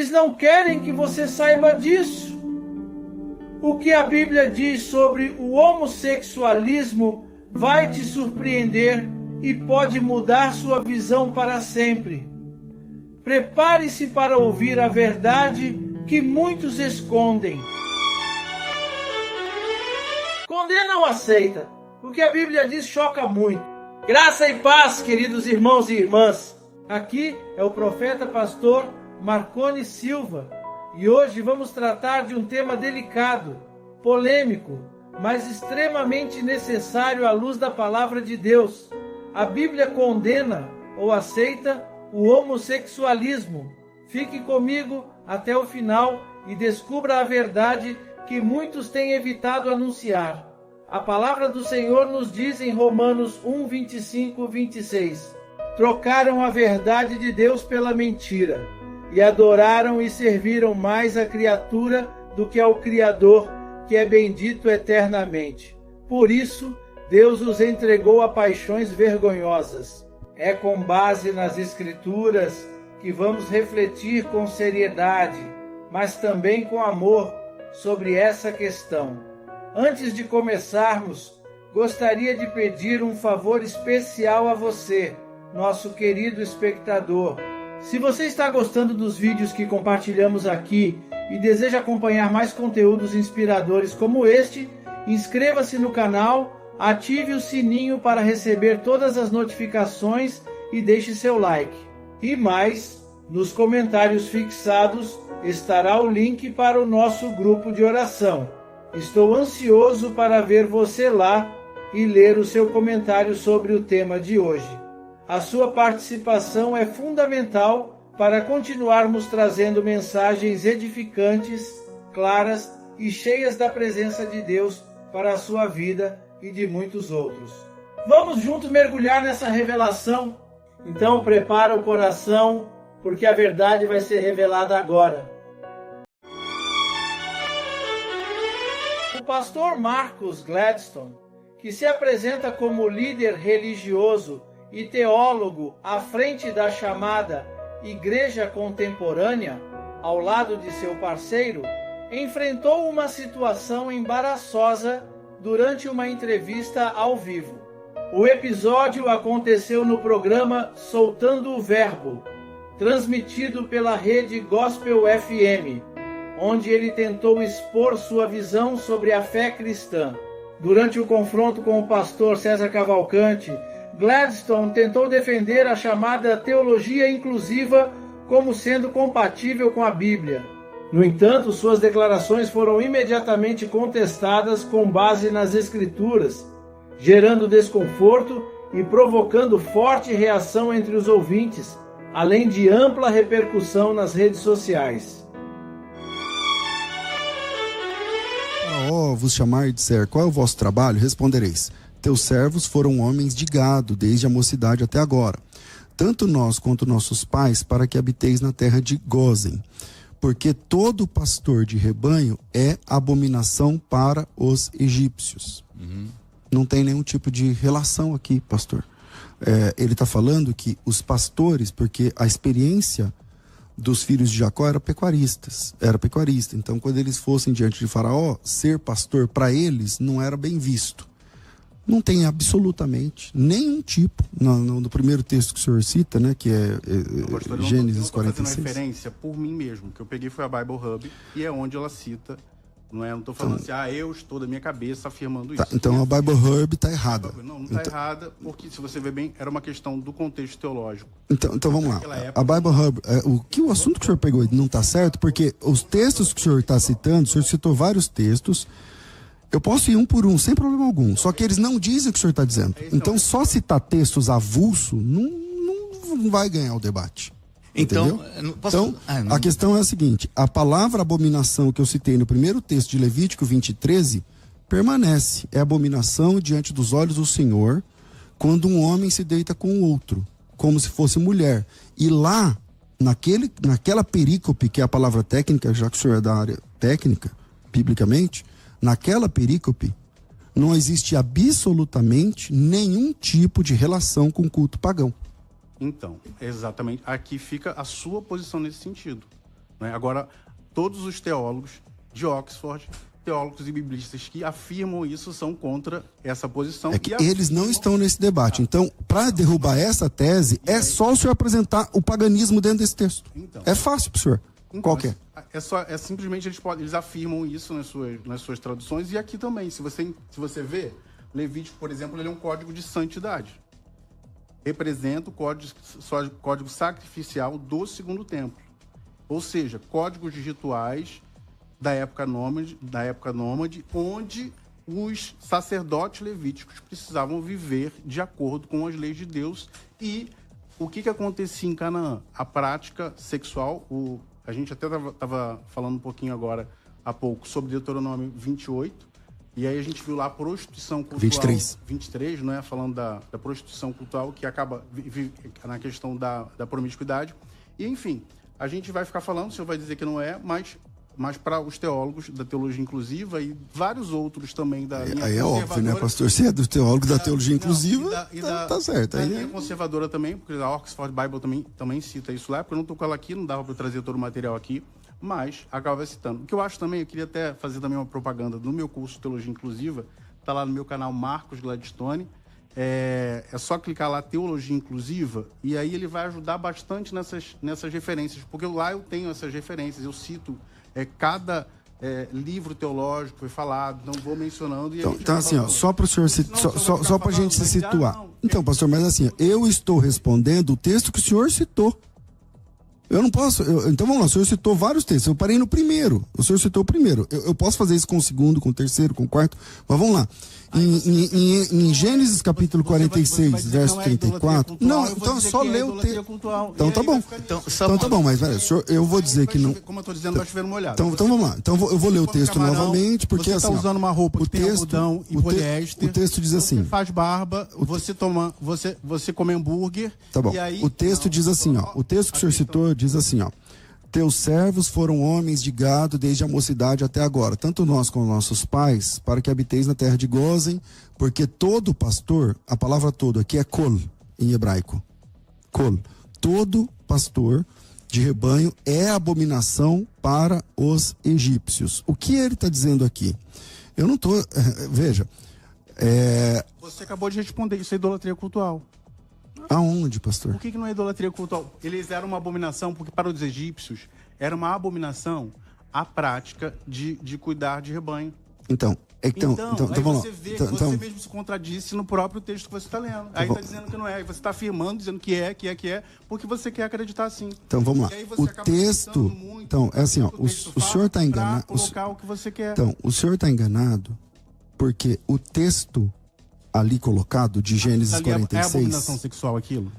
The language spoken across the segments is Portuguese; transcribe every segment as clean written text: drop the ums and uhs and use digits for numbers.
Eles não querem que você saiba disso. O que a Bíblia diz sobre o homossexualismo vai te surpreender e pode mudar sua visão para sempre. Prepare-se para ouvir a verdade que muitos escondem. Condena ou aceita? O que a Bíblia diz choca muito. Graça e paz, queridos irmãos e irmãs. Aqui é o profeta pastor Marconi Silva. E hoje vamos tratar de um tema delicado, polêmico, mas extremamente necessário à luz da palavra de Deus. A Bíblia condena ou aceita o homossexualismo. Fique comigo até o final e descubra a verdade que muitos têm evitado anunciar. A palavra do Senhor nos diz em Romanos 1, 25, 26. Trocaram a verdade de Deus pela mentira, e adoraram e serviram mais a criatura do que ao Criador, que é bendito eternamente. Por isso, Deus os entregou a paixões vergonhosas. É com base nas Escrituras que vamos refletir com seriedade, mas também com amor, sobre essa questão. Antes de começarmos, gostaria de pedir um favor especial a você, nosso querido espectador. Se você está gostando dos vídeos que compartilhamos aqui e deseja acompanhar mais conteúdos inspiradores como este, inscreva-se no canal, ative o sininho para receber todas as notificações e deixe seu like. E mais, nos comentários fixados estará o link para o nosso grupo de oração. Estou ansioso para ver você lá e ler o seu comentário sobre o tema de hoje. A sua participação é fundamental para continuarmos trazendo mensagens edificantes, claras e cheias da presença de Deus para a sua vida e de muitos outros. Vamos juntos mergulhar nessa revelação? Então prepara o coração, porque a verdade vai ser revelada agora. O pastor Marcus Gladstone, que se apresenta como líder religioso e teólogo à frente da chamada Igreja Contemporânea, ao lado de seu parceiro, enfrentou uma situação embaraçosa durante uma entrevista ao vivo. O episódio aconteceu no programa Soltando o Verbo, transmitido pela rede Gospel FM, onde ele tentou expor sua visão sobre a fé cristã. Durante o confronto com o pastor César Cavalcante, Gladstone tentou defender a chamada teologia inclusiva como sendo compatível com a Bíblia. No entanto, suas declarações foram imediatamente contestadas com base nas Escrituras, gerando desconforto e provocando forte reação entre os ouvintes, além de ampla repercussão nas redes sociais. Vos chamar e disser, qual é o vosso trabalho? Respondereis, teus servos foram homens de gado, desde a mocidade até agora. Tanto nós quanto nossos pais, para que habiteis na terra de Gósen. Porque todo pastor de rebanho é abominação para os egípcios. Não tem nenhum tipo de relação aqui, pastor. Ele está falando que os pastores, porque a experiência dos filhos de Jacó era pecuarista. Então, quando eles fossem diante de Faraó, ser pastor para eles não era bem visto. Não tem absolutamente nenhum tipo, no primeiro texto que o senhor cita, né, que é Gênesis 46. Eu estou fazendo referência por mim mesmo, que eu peguei foi a Bible Hub, e é onde ela cita, não estou falando assim, eu estou da minha cabeça afirmando isso. Então a Bible Hub está errada. Não está errada, porque se você ver bem, era uma questão do contexto teológico. Então vamos lá. A Bible Hub, o assunto que o senhor pegou não está certo, porque os textos que o senhor está citando, o senhor citou vários textos, eu posso ir um por um, sem problema algum, só que eles não dizem o que o senhor está dizendo. Então só citar textos avulso não vai ganhar o debate. Então, a questão é a seguinte, a palavra abominação que eu citei no primeiro texto de Levítico 20:13 permanece, é abominação diante dos olhos do Senhor, quando um homem se deita com o outro, como se fosse mulher. E lá, naquela perícope, que é a palavra técnica, já que o senhor é da área técnica, biblicamente, naquela perícope, não existe absolutamente nenhum tipo de relação com o culto pagão. Então, exatamente, aqui fica a sua posição nesse sentido. né? Agora, todos os teólogos de Oxford, teólogos e biblistas que afirmam isso, são contra essa posição. É que eles não estão nesse debate. Então, para derrubar essa tese, é só o senhor apresentar o paganismo dentro desse texto. Então, é fácil para o senhor. então, Qual que é? Simplesmente eles afirmam isso nas suas traduções, e aqui também. Se você vê, Levítico, por exemplo, ele é um código de santidade. Representa o código sacrificial do segundo templo. Ou seja, códigos de rituais da época nômade, onde os sacerdotes levíticos precisavam viver de acordo com as leis de Deus. E o que acontecia em Canaã? A prática sexual, a gente até estava falando um pouquinho agora, há pouco, sobre Deuteronômio 28, e aí a gente viu lá a prostituição cultural. 23, não é? Falando da prostituição cultural, que acaba na questão da promiscuidade. E, enfim, a gente vai ficar falando, o senhor vai dizer que não é, mas para os teólogos da teologia inclusiva e vários outros também da linha aí é óbvio, né, pastor? Se é do teólogo da teologia inclusiva, tá certo. A aí linha conservadora também, porque a Oxford Bible também cita isso lá, porque eu não estou com ela aqui, não dava para trazer todo o material aqui, mas acaba citando. O que eu acho também, eu queria até fazer também uma propaganda do meu curso de teologia inclusiva, está lá no meu canal Marcos Gladstone. É só clicar lá, Teologia Inclusiva, e aí ele vai ajudar bastante nessas referências, porque lá eu tenho essas referências, eu cito cada livro teológico que foi falado, não vou mencionando. E então assim, ó, só para o senhor só para a gente se situar. Então, pastor, mas assim, eu estou respondendo o texto que o senhor citou. Eu não posso. Então vamos lá, o senhor citou vários textos. Eu parei no primeiro. O senhor citou o primeiro. Eu posso fazer isso com o segundo, com o terceiro, com o quarto, mas vamos lá. Em Gênesis capítulo 46, verso 34. Não, então é só ler o texto. Então tá bom. Então tá bom, mas velho, eu vou dizer que não. Como eu tô dizendo, vai chover uma olhada. Então vamos lá. Então eu vou ler o texto novamente, porque assim. Você tá usando uma roupa que tem algodão e poliéster. O texto diz assim. Você faz barba, você come hambúrguer. Tá bom. O texto diz assim, ó. O texto que o senhor citou diz assim, ó. Teus servos foram homens de gado desde a mocidade até agora, tanto nós como nossos pais, para que habiteis na terra de Gozem, porque todo pastor, a palavra todo aqui é kol, em hebraico. Kol. Todo pastor de rebanho é abominação para os egípcios. O que ele está dizendo aqui? Eu não estou... Veja... Você acabou de responder, isso é idolatria cultural. Aonde, pastor? Por que não é idolatria cultural? Eles eram uma abominação, porque para os egípcios era uma abominação a prática de cuidar de rebanho. Então vamos você vê que você mesmo se contradisse no próprio texto que você está lendo. Aí está dizendo que não é, você está afirmando, dizendo que é, porque você quer acreditar assim. Então vamos lá. O texto, então é assim, ó, o senhor está enganado. Colocar o que você quer. Então, o senhor está enganado porque o texto ali colocado de Gênesis 46. É abominação sexual aquilo?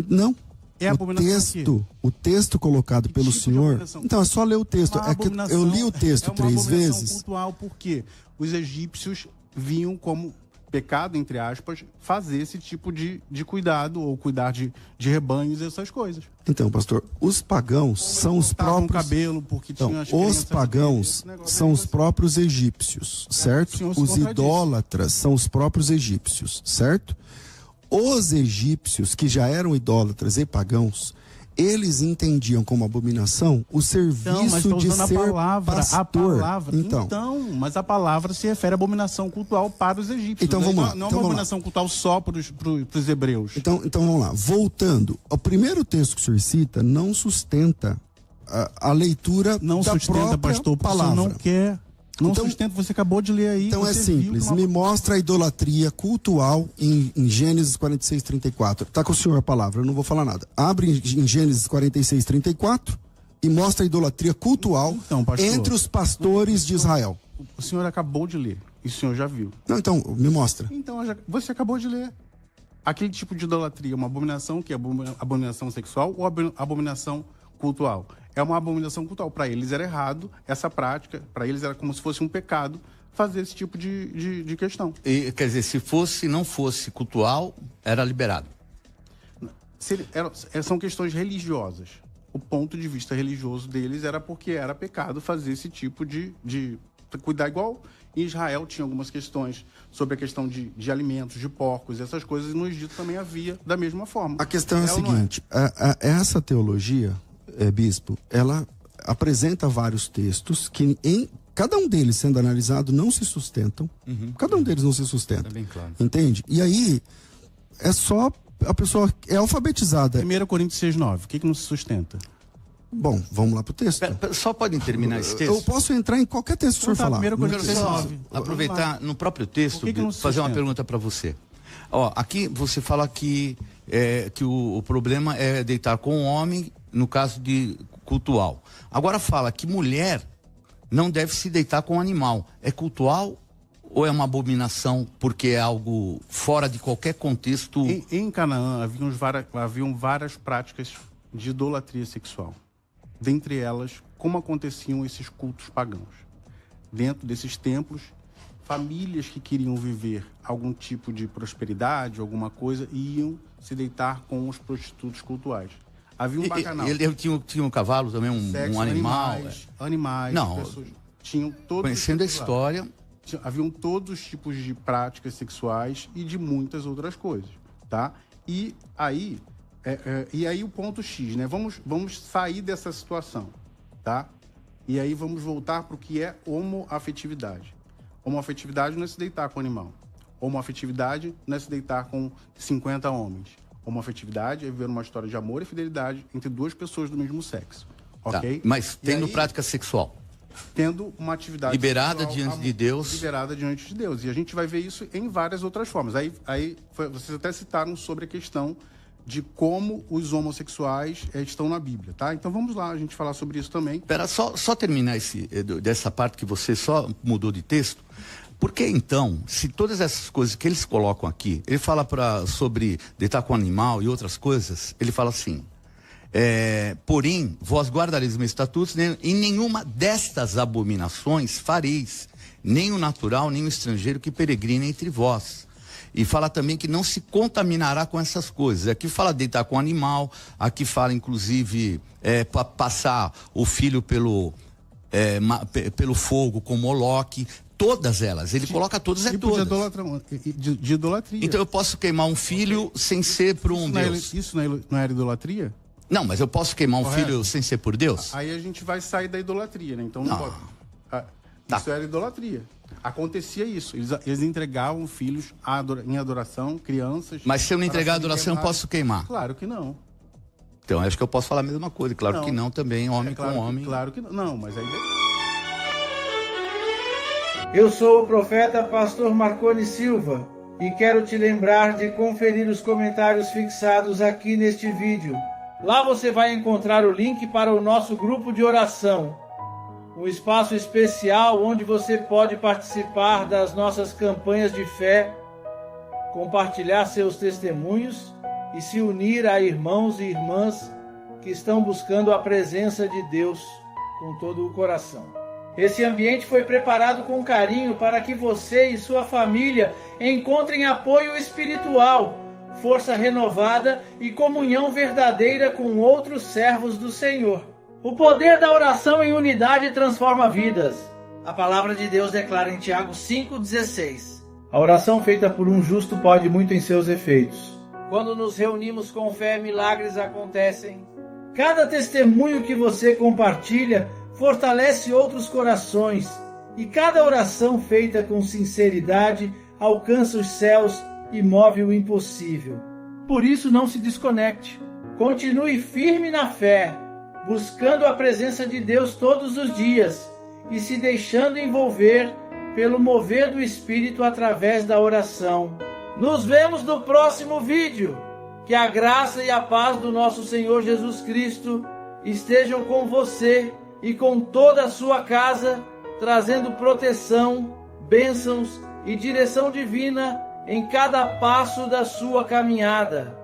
Não. É abominação o texto colocado pelo senhor. Então é só ler o texto. É que eu li o texto 3 vezes. Cultural porque os egípcios viam como pecado, entre aspas, fazer esse tipo de cuidado ou cuidar de rebanhos e essas coisas. Então, pastor, os pagãos são os próprios... cabelo porque tinha os pagãos são os próprios egípcios, certo? Os idólatras são os próprios egípcios, certo? Os egípcios, que já eram idólatras e pagãos, eles entendiam como abominação o serviço de ser pastor. Mas a palavra se refere à abominação cultural para os egípcios. Então vamos lá. Não é uma abominação cultural só para os hebreus. Então vamos lá. Voltando, o primeiro texto que o senhor cita não sustenta a leitura não da sustenta, própria pastor, palavra. Não quer. Não então, sustenta, você acabou de ler aí. Então é simples, me mostra a idolatria cultural em Gênesis 46, 34. Tá com o senhor a palavra, eu não vou falar nada. Abre em Gênesis 46, 34 e mostra a idolatria cultural entre os pastores de Israel. O senhor acabou de ler, e o senhor já viu. Não, então, me mostra. Então, você acabou de ler. Aquele tipo de idolatria, uma abominação, que é abominação sexual ou abominação cultural? É uma abominação cultural. Para eles era errado essa prática, para eles era como se fosse um pecado fazer esse tipo de questão. E, quer dizer, se não fosse cultural, era liberado? São questões religiosas. O ponto de vista religioso deles era porque era pecado fazer esse tipo de cuidar igual. Em Israel tinha algumas questões sobre a questão de alimentos, de porcos, essas coisas, e no Egito também havia da mesma forma. A questão é a seguinte, essa teologia... bispo, ela apresenta vários textos que, cada um deles sendo analisado, não se sustentam. Cada um deles não se sustenta. É bem claro. Entende? E aí, é só a pessoa é alfabetizada. 1 Coríntios 6,9. O que não se sustenta? Bom, vamos lá pro texto. Só podem terminar esse texto? Eu posso entrar em qualquer texto que o senhor falar. 1 Coríntios Quero só 6,9. aproveitar no próprio texto, que não se fazer uma sustenta? pergunta para você. Ó, aqui você fala que o problema é deitar com o homem no caso de cultual. Agora fala que mulher não deve se deitar com animal. É cultual ou é uma abominação porque é algo fora de qualquer contexto? Em Canaã haviam várias práticas de idolatria sexual. Dentre elas, como aconteciam esses cultos pagãos. Dentro desses templos, famílias que queriam viver algum tipo de prosperidade, alguma coisa, iam se deitar com os prostitutos cultuais. Havia um bacanal. Ele tinha um cavalo também, Sexo, um animal. Animais, Não. pessoas. Tinham todos Conhecendo a os tipos lá. história, Haviam todos os tipos de práticas sexuais e de muitas outras coisas, tá? E aí o ponto X, né? Vamos sair dessa situação, tá? E aí vamos voltar para o que é homoafetividade. Homoafetividade não é se deitar com animal. Homoafetividade não é se deitar com 50 homens. Homoafetividade é viver uma história de amor e fidelidade entre duas pessoas do mesmo sexo, ok? tá. Mas E tendo aí, prática sexual. tendo uma atividade Liberada sexual, diante de Deus. Liberada diante de Deus. E a gente vai ver isso em várias outras formas. Vocês até citaram sobre a questão de como os homossexuais estão na Bíblia, tá? Então vamos lá, a gente falar sobre isso também. Espera, só terminar dessa parte que você só mudou de texto. Porque então, se todas essas coisas que eles colocam aqui, ele fala sobre deitar com animal e outras coisas, ele fala assim... porém, vós guardareis os meus estatutos, em nenhuma destas abominações fareis, nem o natural, nem o estrangeiro que peregrina entre vós. E fala também que não se contaminará com essas coisas. Aqui fala deitar com animal, aqui fala inclusive passar o filho pelo fogo com Moloque, todas elas. Ele coloca todas, todas. De idolatria. Então eu posso queimar um filho sem ser por um Deus. Isso não era idolatria? Não, mas eu posso queimar um filho sem ser por Deus? Aí a gente vai sair da idolatria, né? Então não pode. Isso era idolatria. Acontecia isso. Eles entregavam filhos em adoração, crianças. Mas se eu não entregar a adoração, eu posso queimar? Claro que não. Então acho que eu posso falar a mesma coisa. Claro que não também, homem com homem. Claro que não. Não, mas aí... Eu sou o profeta pastor Marconi Silva e quero te lembrar de conferir os comentários fixados aqui neste vídeo. Lá você vai encontrar o link para o nosso grupo de oração, um espaço especial onde você pode participar das nossas campanhas de fé, compartilhar seus testemunhos e se unir a irmãos e irmãs que estão buscando a presença de Deus com todo o coração. Esse ambiente foi preparado com carinho para que você e sua família encontrem apoio espiritual, força renovada e comunhão verdadeira com outros servos do Senhor. O poder da oração em unidade transforma vidas. A palavra de Deus declara em Tiago 5,16: a oração feita por um justo pode muito em seus efeitos. Quando nos reunimos com fé, milagres acontecem. Cada testemunho que você compartilha fortalece outros corações, e cada oração feita com sinceridade alcança os céus e move o impossível. Por isso, não se desconecte. Continue firme na fé, buscando a presença de Deus todos os dias e se deixando envolver pelo mover do Espírito através da oração. Nos vemos no próximo vídeo. Que a graça e a paz do nosso Senhor Jesus Cristo estejam com você e com toda a sua casa, trazendo proteção, bênçãos e direção divina em cada passo da sua caminhada.